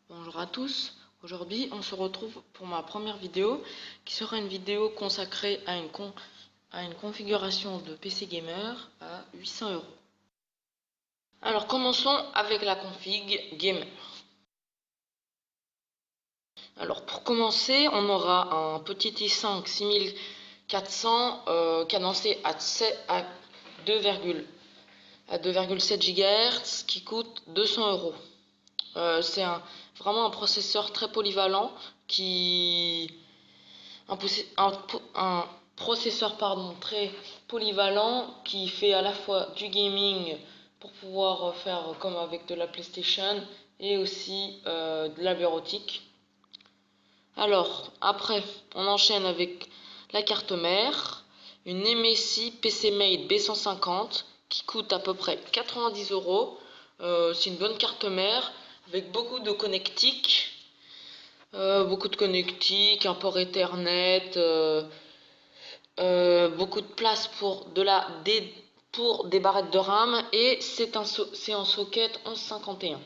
Bonjour à tous, aujourd'hui on se retrouve pour ma première vidéo qui sera une vidéo consacrée à une configuration de PC gamer à 800 €. Alors commençons avec la config gamer. Alors pour commencer, on aura un petit i5 6400 cadencé à 2,7 GHz qui coûte 200 €. C'est vraiment un processeur très polyvalent un processeur très polyvalent qui fait à la fois du gaming pour pouvoir faire comme avec de la PlayStation et aussi de la bureautique. Alors après on enchaîne avec la carte mère, une MSI PCMate B150 qui coûte à peu près 90 €. C'est une bonne carte mère avec beaucoup de connectiques, un port Ethernet, beaucoup de place pour des barrettes de RAM, et c'est en socket 1151.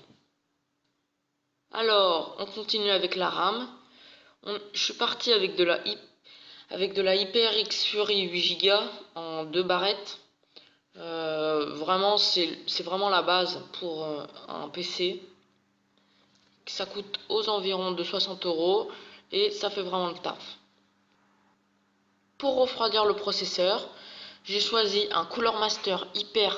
Alors on continue avec la RAM. Je suis parti avec de la HyperX Fury 8 Go en 2 barrettes. Vraiment c'est vraiment la base pour un PC. Ça coûte aux environs de 60 € et ça fait vraiment le taf. Pour refroidir le processeur, j'ai choisi un Cooler Master Hyper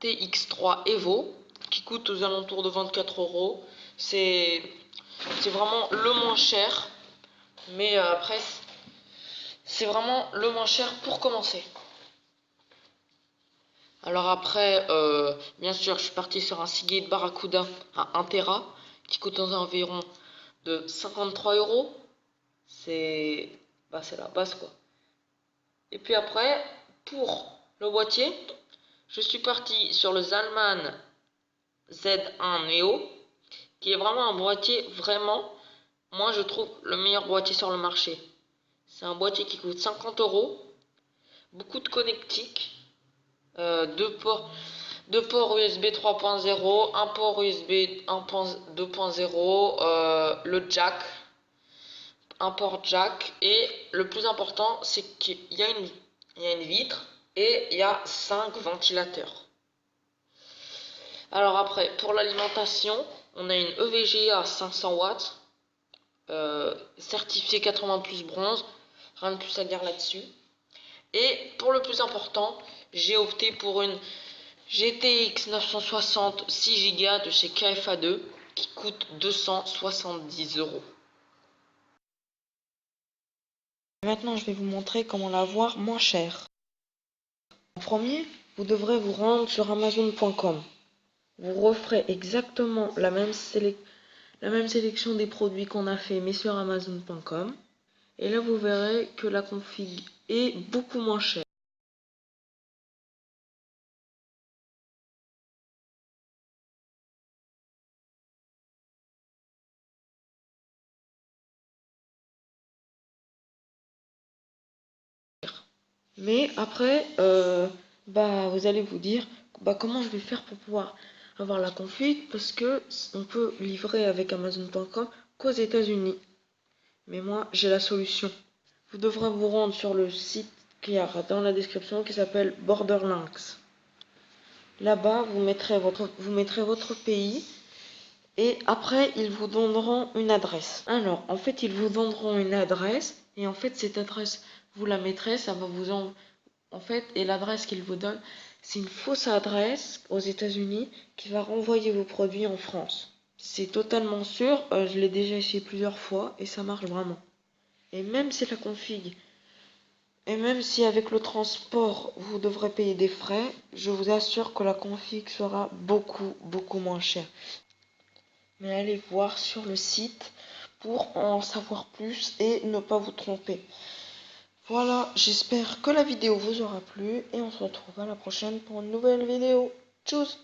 TX3 Evo qui coûte aux alentours de 24 €. C'est vraiment le moins cher, mais après c'est vraiment le moins cher pour commencer. Alors après, bien sûr, je suis parti sur un Seagate Barracuda à 1 Tera qui coûte aux environs de 53 €. C'est la base quoi. Et puis après, pour le boîtier, je suis parti sur le Zalman Z1 Neo, qui est vraiment un boîtier moi je trouve le meilleur boîtier sur le marché. C'est un boîtier qui coûte 50 €, beaucoup de connectiques, deux ports USB 3.0, un port USB 2.0, le jack, un port jack, et le plus important c'est qu'il y a une vitre et il y a 5 ventilateurs. Alors après, pour l'alimentation, on a une EVGA 500 watts, certifiée 80 plus bronze, rien de plus à dire là-dessus. Et pour le plus important, j'ai opté pour une GTX 960 6 Go de chez KFA2 qui coûte 270 €. Maintenant, je vais vous montrer comment l'avoir moins cher. En premier, vous devrez vous rendre sur Amazon.com. Vous referez exactement la même sélection des produits qu'on a fait, mais sur Amazon.com. Et là, vous verrez que la config est beaucoup moins chère. Mais après, vous allez vous dire, comment je vais faire pour pouvoir avoir la config, parce que on peut livrer avec Amazon.com qu'aux États-Unis. Mais moi, j'ai la solution. Vous devrez vous rendre sur le site qui y a dans la description qui s'appelle Borderlinks. Là-bas, vous mettrez votre pays et après, ils vous donneront une adresse. Alors, en fait, ils vous donneront une adresse et en fait, cette adresse, vous la mettrez, ça va vous en fait, et l'adresse qu'ils vous donnent, c'est une fausse adresse aux États-Unis qui va renvoyer vos produits en France. C'est totalement sûr, je l'ai déjà essayé plusieurs fois et ça marche vraiment. Et même si la config, et même si avec le transport vous devrez payer des frais, je vous assure que la config sera beaucoup moins chère. Mais allez voir sur le site pour en savoir plus et ne pas vous tromper. Voilà, j'espère que la vidéo vous aura plu et on se retrouve à la prochaine pour une nouvelle vidéo. Tchuss!